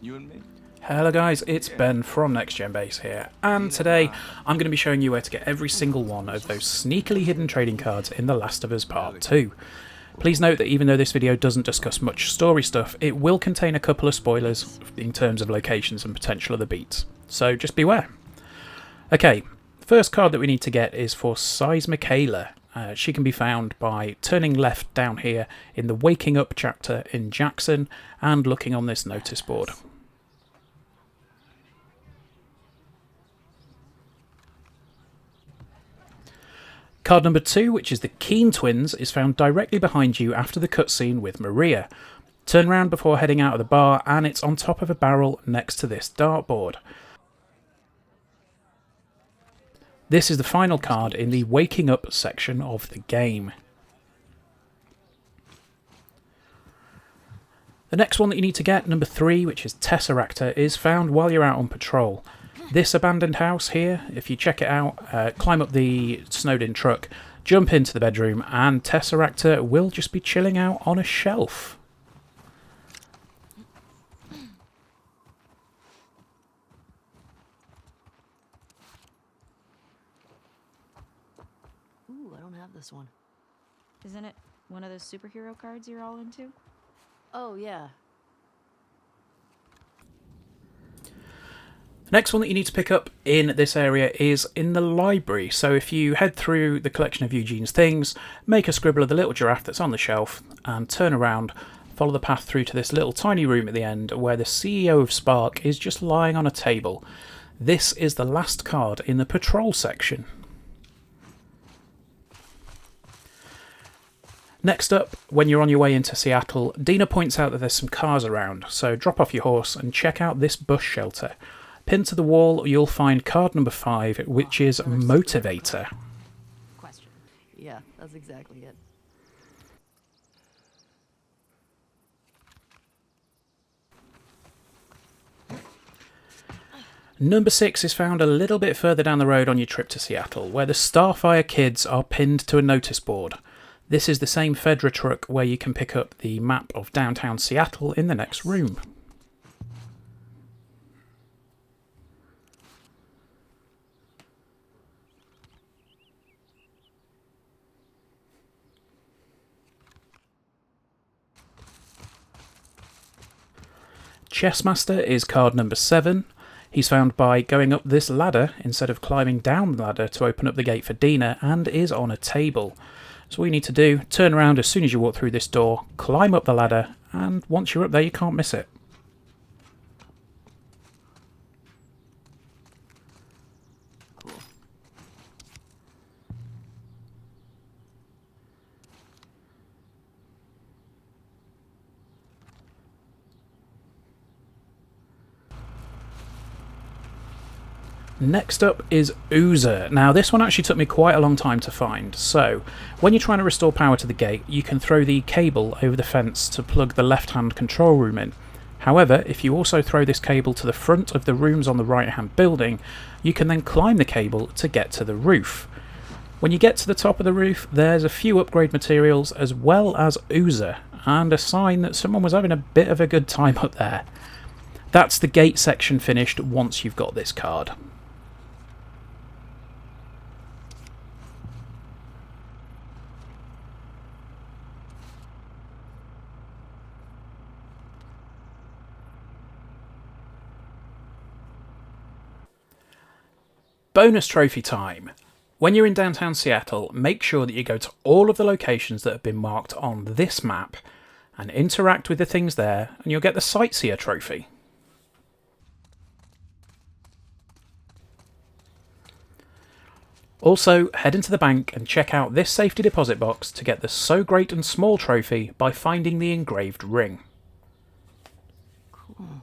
You and me? Hello guys, it's Ben from Next Gen Base here, and today I'm going to be showing you where to get every single one of those sneakily hidden trading cards in The Last of Us Part 2. Please note that even though this video doesn't discuss much story stuff, it will contain a couple of spoilers in terms of locations and potential other beats, so just beware. Okay, first card that we need to get is for Michaela. She can be found by turning left down here in the Waking Up chapter in Jackson and looking on this notice board. Card number 2, which is the Keen Twins, is found directly behind you after the cutscene with Maria. Turn round before heading out of the bar and it's on top of a barrel next to this dartboard. This is the final card in the Waking Up section of the game. The next one that you need to get, number 3, which is Tesseractor, is found while you're out on patrol. This abandoned house here, if you check it out, climb up the snowed-in truck, jump into the bedroom, and Tesseractor will just be chilling out on a shelf. Ooh, I don't have this one. Isn't it one of those superhero cards you're all into? Oh, yeah. Next one that you need to pick up in this area is in the library. So if you head through the collection of Eugene's things, make a scribble of the little giraffe that's on the shelf, and turn around, follow the path through to this little tiny room at the end where the CEO of Spark is just lying on a table. This is the last card in the patrol section. Next up, when you're on your way into Seattle, Dina points out that there's some cars around, so drop off your horse and check out this bus shelter. Pinned to the wall, you'll find card number 5, which is Motivator. Question. Yeah, that's exactly it. Number 6 is found a little bit further down the road on your trip to Seattle, where the Starfire kids are pinned to a notice board. This is the same Fedra truck where you can pick up the map of downtown Seattle in the next room. Chessmaster is card number 7. He's found by going up this ladder instead of climbing down the ladder to open up the gate for Dina, and is on a table. So all you need to do, turn around as soon as you walk through this door, climb up the ladder, and once you're up there you can't miss it. Cool. Next up is Oozer. Now this one actually took me quite a long time to find. So when you're trying to restore power to the gate, you can throw the cable over the fence to plug the left-hand control room in. However, if you also throw this cable to the front of the rooms on the right-hand building, you can then climb the cable to get to the roof. When you get to the top of the roof, there's a few upgrade materials as well as Oozer, and a sign that someone was having a bit of a good time up there. That's the gate section finished once you've got this card. Bonus trophy time! When you're in downtown Seattle, make sure that you go to all of the locations that have been marked on this map and interact with the things there, and you'll get the Sightseer Trophy. Also, head into the bank and check out this safety deposit box to get the So Great and Small trophy by finding the engraved ring. Cool.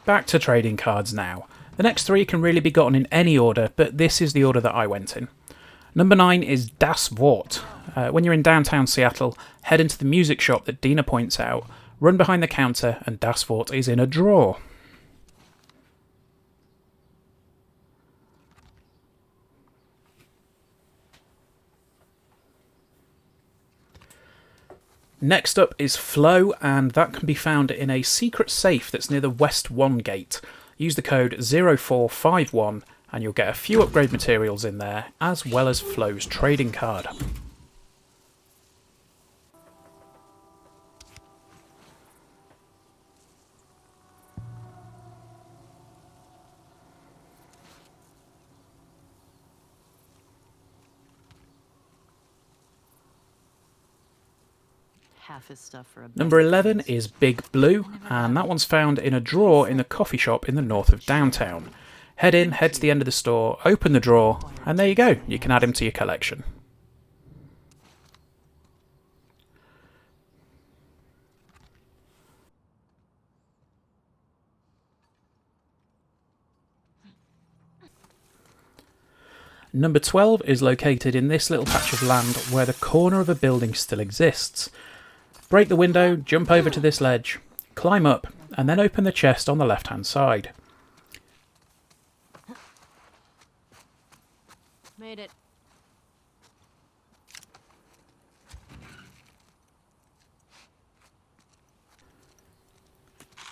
Back to trading cards now. The next 3 can really be gotten in any order, but this is the order that I went in. Number 9 is Das Wort. When you're in downtown Seattle, head into the music shop that Dina points out, run behind the counter, and Das Wort is in a drawer. Next up is Flow, and that can be found in a secret safe that's near the West 1 gate. Use the code 0451 and you'll get a few upgrade materials in there, as well as Flow's trading card. Half his stuff for a Number basic 11 price. is Big Blue, and that one's found in a drawer in the coffee shop in the north of downtown. Head in, head to the end of the store, open the drawer, and there you go, you can add him to your collection. Number 12 is located in this little patch of land where the corner of a building still exists. Break the window, jump over to this ledge, climb up, and then open the chest on the left hand side. Made it.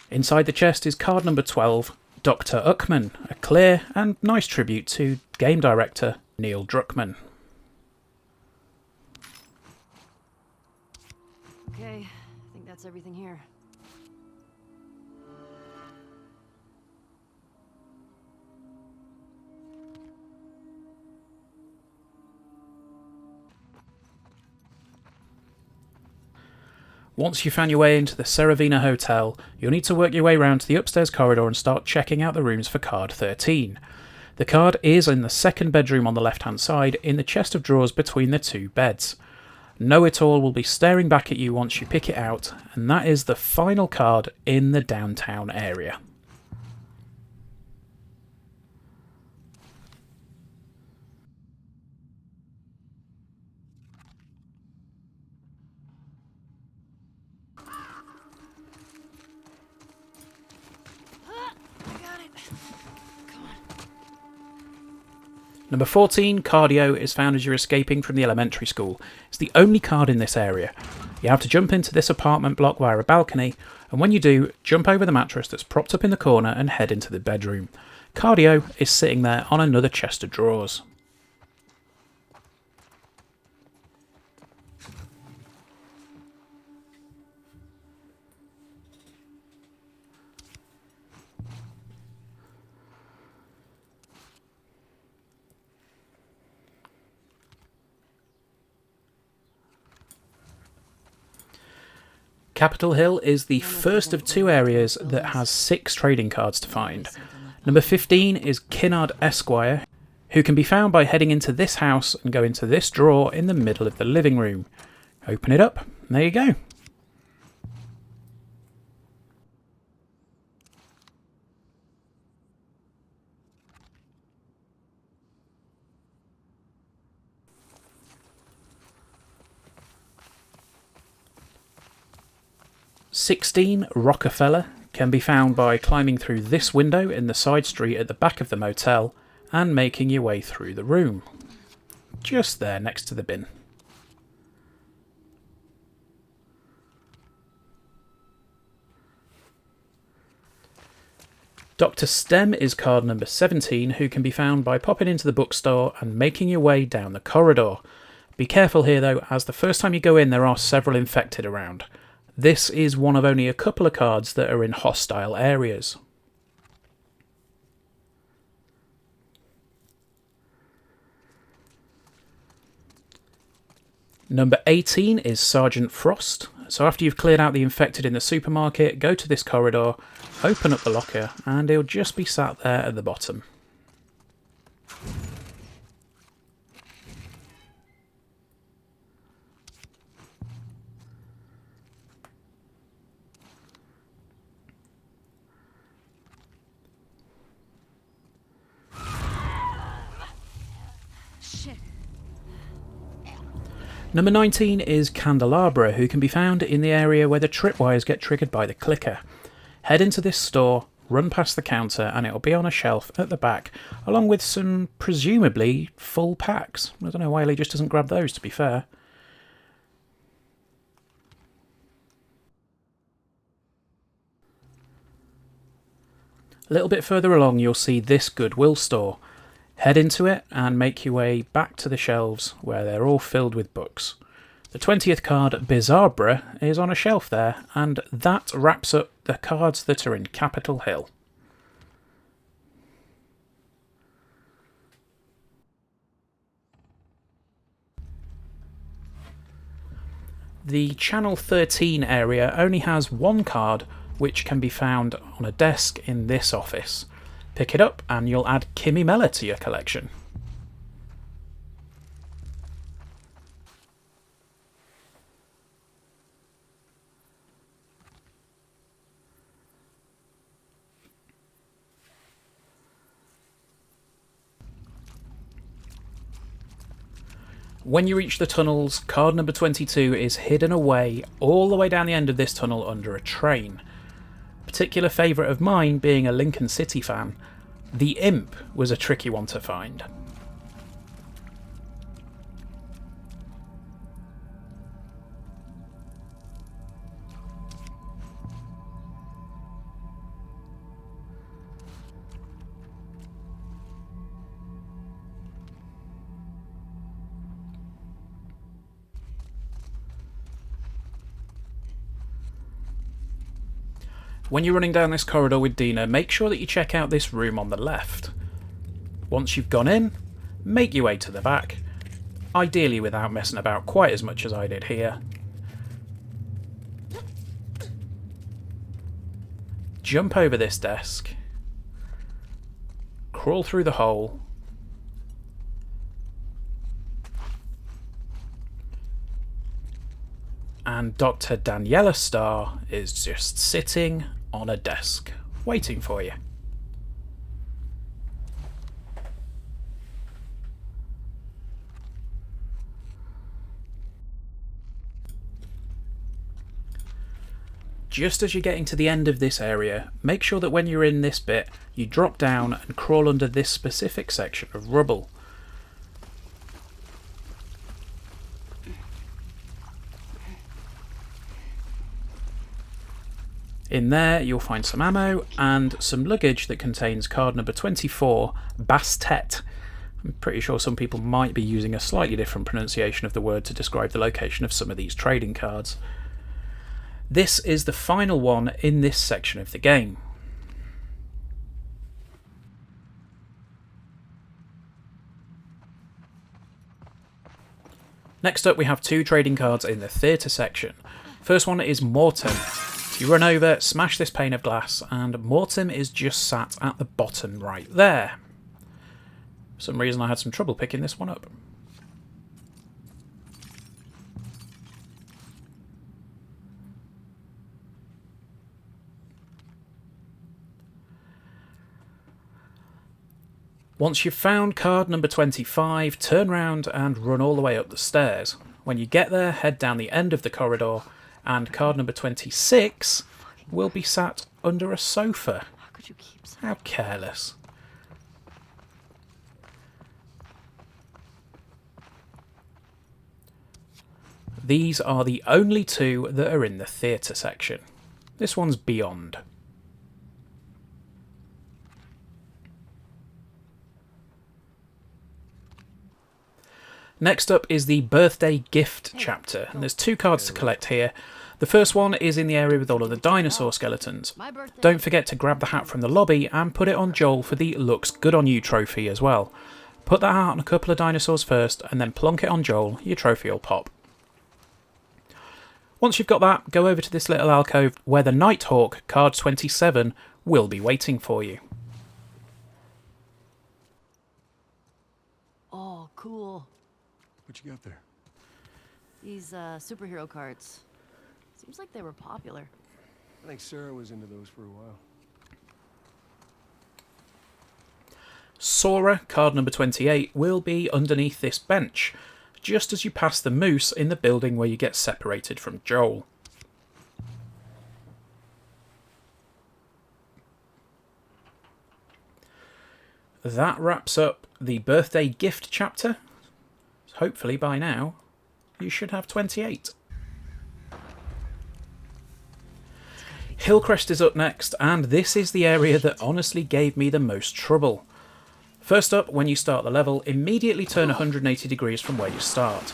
Inside the chest is card number 12, Dr. Uckman, a clear and nice tribute to game director Neil Druckmann. Okay, I think that's everything here. Once you found your way into the Seravina Hotel, you'll need to work your way round to the upstairs corridor and start checking out the rooms for card 13. The card is in the second bedroom on the left hand side in the chest of drawers between the two beds. Know-It-All will be staring back at you once you pick it out, and that is the final card in the downtown area. Number 14, Cardio, is found as you're escaping from the elementary school. It's the only card in this area. You have to jump into this apartment block via a balcony, and when you do, jump over the mattress that's propped up in the corner and head into the bedroom. Cardio is sitting there on another chest of drawers. Capitol Hill is the first of two areas that has 6 trading cards to find. Number 15 is Kinnard Esquire, who can be found by heading into this house and go into this drawer in the middle of the living room. Open it up, and there you go. "16 Rockefeller can be found by climbing through this window in the side street at the back of the motel and making your way through the room. Just there next to the bin. Dr. Stem is card number 17, who can be found by popping into the bookstore and making your way down the corridor. Be careful here though, as the first time you go in there are several infected around. This is one of only a couple of cards that are in hostile areas. Number 18 is Sergeant Frost. So after you've cleared out the infected in the supermarket, go to this corridor, open up the locker, and he'll just be sat there at the bottom. Number 19 is Candelabra, who can be found in the area where the tripwires get triggered by the clicker. Head into this store, run past the counter, and it'll be on a shelf at the back, along with some presumably full packs. I don't know why he just doesn't grab those, to be fair. A little bit further along you'll see this Goodwill store. Head into it and make your way back to the shelves where they're all filled with books. The 20th card, Bizarbra, is on a shelf there, and that wraps up the cards that are in Capitol Hill. The Channel 13 area only has one card, which can be found on a desk in this office. Pick it up and you'll add Kimmy Miller to your collection. When you reach the tunnels, card number 22 is hidden away all the way down the end of this tunnel under a train. A particular favourite of mine being a Lincoln City fan, the Imp was a tricky one to find. When you're running down this corridor with Dina, make sure that you check out this room on the left. Once you've gone in, make your way to the back, ideally without messing about quite as much as I did here. Jump over this desk, crawl through the hole, and Dr. Daniela Starr is just sitting on a desk, waiting for you. Just as you're getting to the end of this area, make sure that when you're in this bit, you drop down and crawl under this specific section of rubble. In there you'll find some ammo and some luggage that contains card number 24, Bastet. I'm pretty sure some people might be using a slightly different pronunciation of the word to describe the location of some of these trading cards. This is the final one in this section of the game. Next up we have two trading cards in the theatre section. First one is Mortem. You run over, smash this pane of glass, and Mortem is just sat at the bottom right there. For some reason I had some trouble picking this one up. Once you've found card number 25, turn round and run all the way up the stairs. When you get there, head down the end of the corridor, and card number 26 will be sat under a sofa. How could you keep so? How careless. These are the only two that are in the theatre section. This one's Beyond. Next up is the birthday gift chapter, and there's two cards to collect here. The first one is in the area with all of the dinosaur skeletons. Don't forget to grab the hat from the lobby and put it on Joel for the Looks Good on You trophy as well. Put that hat on a couple of dinosaurs first and then plonk it on Joel, your trophy will pop. Once you've got that, go over to this little alcove where the Nighthawk, card 27, will be waiting for you. Oh, cool. What you got there? These superhero cards. Seems like they were popular. I think Sarah was into those for a while. Sora, card number 28, will be underneath this bench, just as you pass the moose in the building where you get separated from Joel. That wraps up the birthday gift chapter. Hopefully by now you should have 28. Hillcrest is up next, and this is the area that honestly gave me the most trouble. First up, when you start the level, immediately turn 180 degrees from where you start.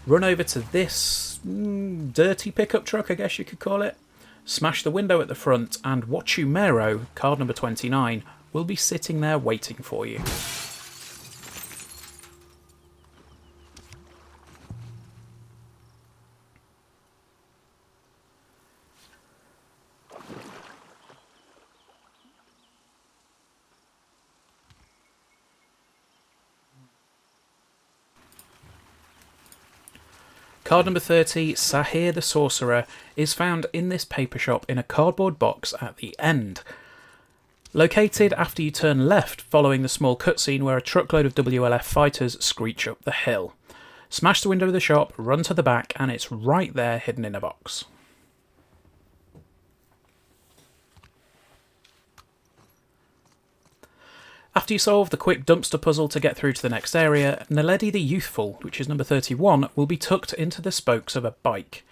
Run over to this dirty pickup truck, I guess you could call it. Smash the window at the front, and Wachumero, card number 29, will be sitting there waiting for you. Card number 30, Sahir the Sorcerer, is found in this paper shop in a cardboard box at the end. Located after you turn left following the small cutscene where a truckload of WLF fighters screech up the hill. Smash the window of the shop, run to the back, and it's right there hidden in a box. After you solve the quick dumpster puzzle to get through to the next area, Naledi the Youthful, which is number 31, will be tucked into the spokes of a bike.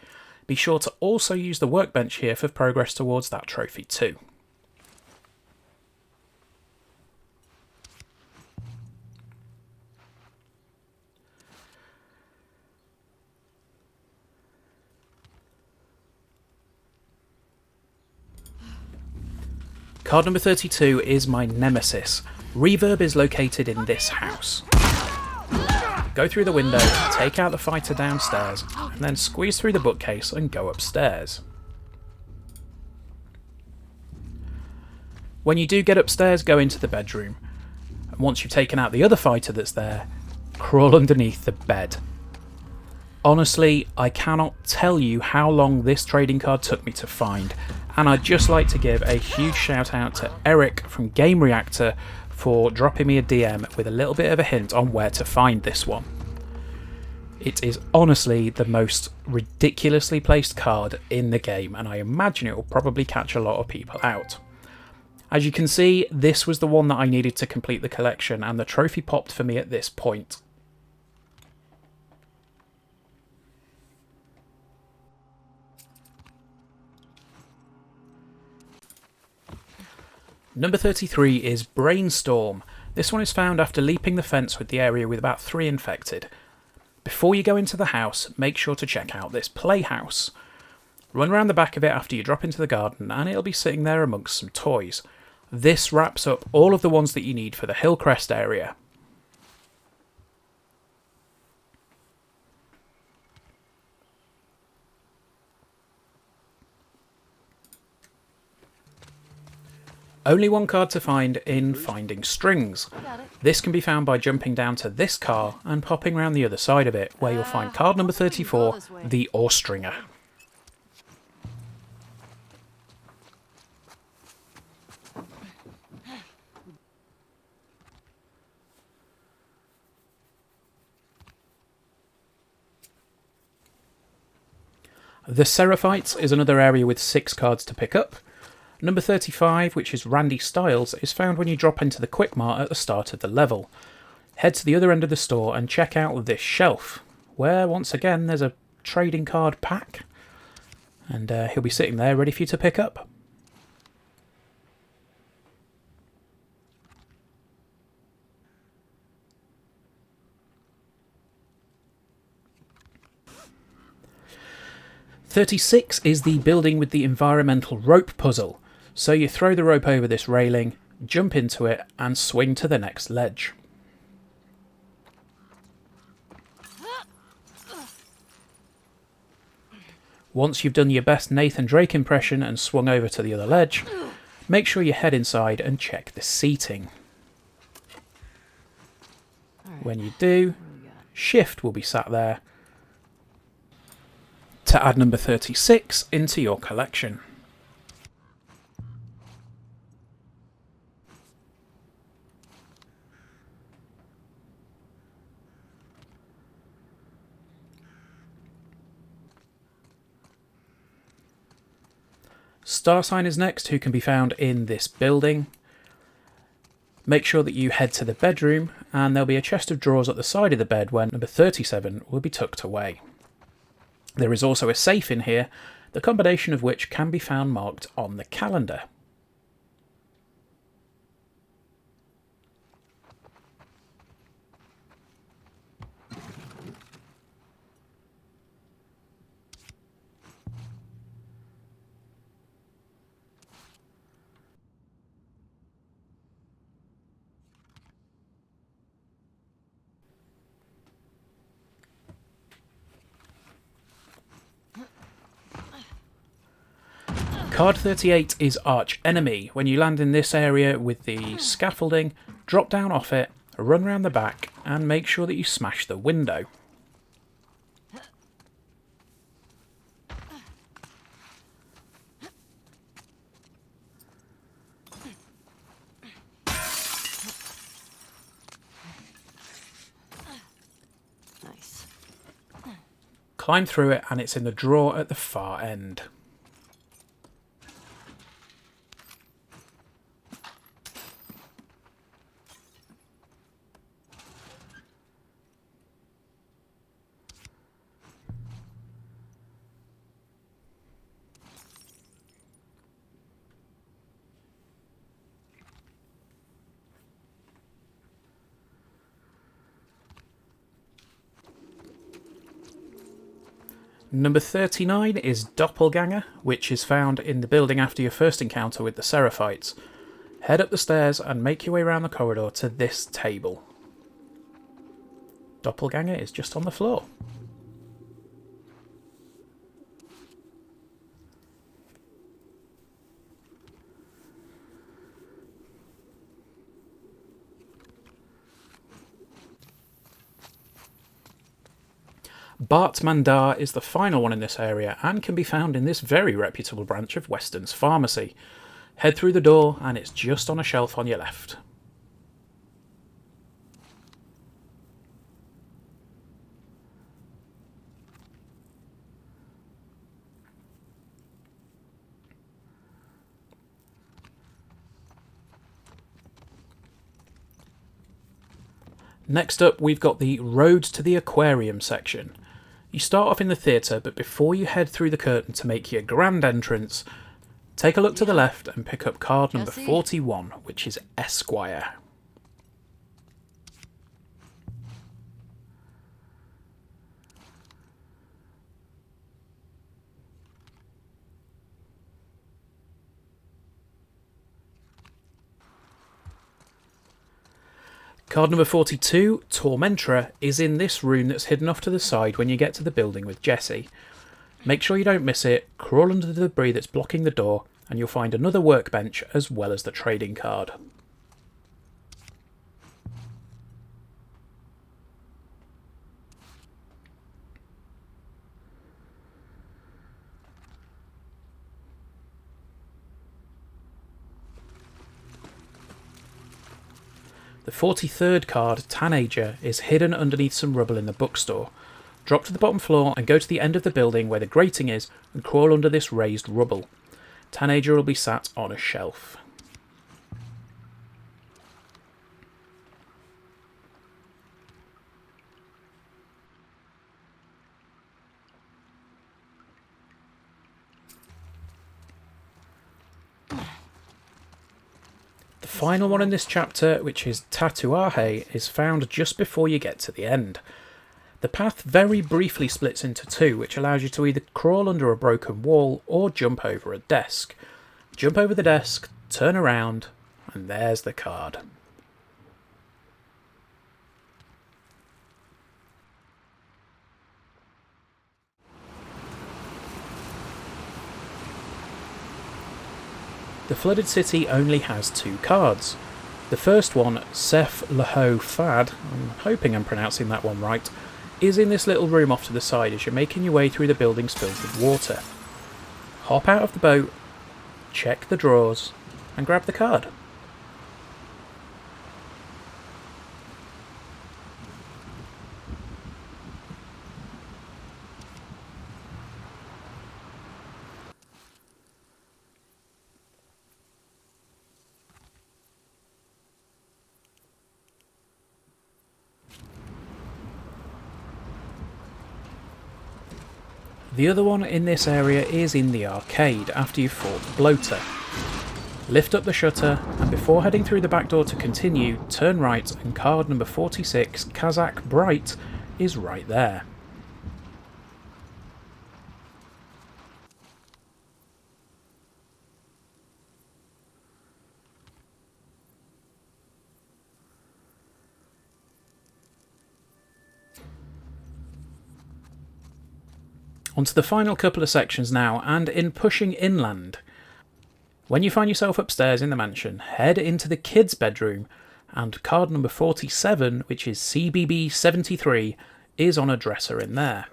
Be sure to also use the workbench here for progress towards that trophy too. Card number 32 is my nemesis. Reverb is located in this house. Go through the window, take out the fighter downstairs, and then squeeze through the bookcase and go upstairs. When you do get upstairs, go into the bedroom. And once you've taken out the other fighter that's there, crawl underneath the bed. Honestly, I cannot tell you how long this trading card took me to find, and I'd just like to give a huge shout out to Eric from Game Reactor for dropping me a DM with a little bit of a hint on where to find this one. It is honestly the most ridiculously placed card in the game, and I imagine it will probably catch a lot of people out. As you can see, this was the one that I needed to complete the collection, and the trophy popped for me at this point. Number 33 is Brainstorm. This one is found after leaping the fence with the area with about 3 infected. Before you go into the house, make sure to check out this playhouse. Run around the back of it after you drop into the garden and it'll be sitting there amongst some toys. This wraps up all of the ones that you need for the Hillcrest area. Only one card to find in Finding Strings. This can be found by jumping down to this car and popping around the other side of it, where you'll find card number 34, the Ohrstringer. The Seraphites is another area with 6 cards to pick up. Number 35, which is Randy Styles, is found when you drop into the Quick Mart at the start of the level. Head to the other end of the store and check out this shelf, where once again there's a trading card pack, and he'll be sitting there ready for you to pick up. "36 is the building with the environmental rope puzzle. So you throw the rope over this railing, jump into it, and swing to the next ledge. Once you've done your best Nathan Drake impression and swung over to the other ledge, make sure you head inside and check the seating. When you do, Shift will be sat there to add number 36 into your collection. Star Sign is next, who can be found in this building. Make sure that you head to the bedroom, and there'll be a chest of drawers at the side of the bed where number 37 will be tucked away. There is also a safe in here the combination of which can be found marked on the calendar. Card 38 is Arch Enemy. When you land in this area with the scaffolding, drop down off it, run round the back, and make sure that you smash the window. Nice. Climb through it and it's in the drawer at the far end. Number 39 is Doppelganger, which is found in the building after your first encounter with the Seraphites. Head up the stairs and make your way around the corridor to this table. Doppelganger is just on the floor. Bart Mandar is the final one in this area and can be found in this very reputable branch of Weston's Pharmacy. Head through the door and it's just on a shelf on your left. Next up, we've got the Road to the Aquarium section. You start off in the theatre, but before you head through the curtain to make your grand entrance, take a look to the left and pick up card number Jesse? 41, which is Esquire. Card number 42, Tormentor, is in this room that's hidden off to the side when you get to the building with Jesse. Make sure you don't miss it, crawl under the debris that's blocking the door, and you'll find another workbench as well as the trading card. The 43rd card, Tanager, is hidden underneath some rubble in the bookstore. Drop to the bottom floor and go to the end of the building where the grating is and crawl under this raised rubble. Tanager will be sat on a shelf. The final one in this chapter, which is Tatuaje, is found just before you get to the end. The path very briefly splits into two, which allows you to either crawl under a broken wall or jump over a desk. Jump over the desk, turn around, and there's the card. The Flooded City only has two cards. The first one, Sef Laho Fad, I'm hoping I'm pronouncing that one right, is in this little room off to the side as you're making your way through the buildings filled with water. Hop out of the boat, check the drawers, and grab the card. The other one in this area is in the arcade after you've fought the bloater. Lift up the shutter, and before heading through the back door to continue, turn right and card number 46, Kazakh Bright, is right there. On to the final couple of sections now, and in pushing inland. When you find yourself upstairs in the mansion, head into the kids' bedroom, and card number 47, which is CBB 73, is on a dresser in there.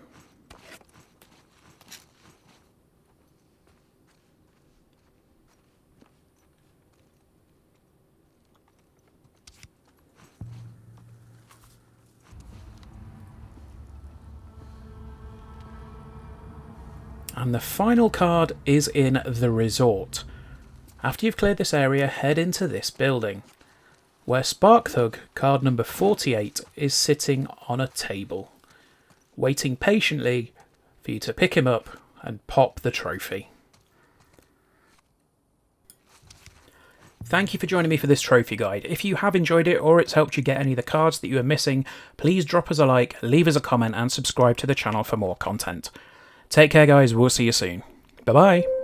And the final card is in the resort. After you've cleared this area, head into this building, where Spark Thug, card number 48, is sitting on a table, waiting patiently for you to pick him up and pop the trophy. Thank you for joining me for this trophy guide. If you have enjoyed it or it's helped you get any of the cards that you are missing, please drop us a like, leave us a comment and subscribe to the channel for more content. Take care guys, we'll see you soon. Bye bye.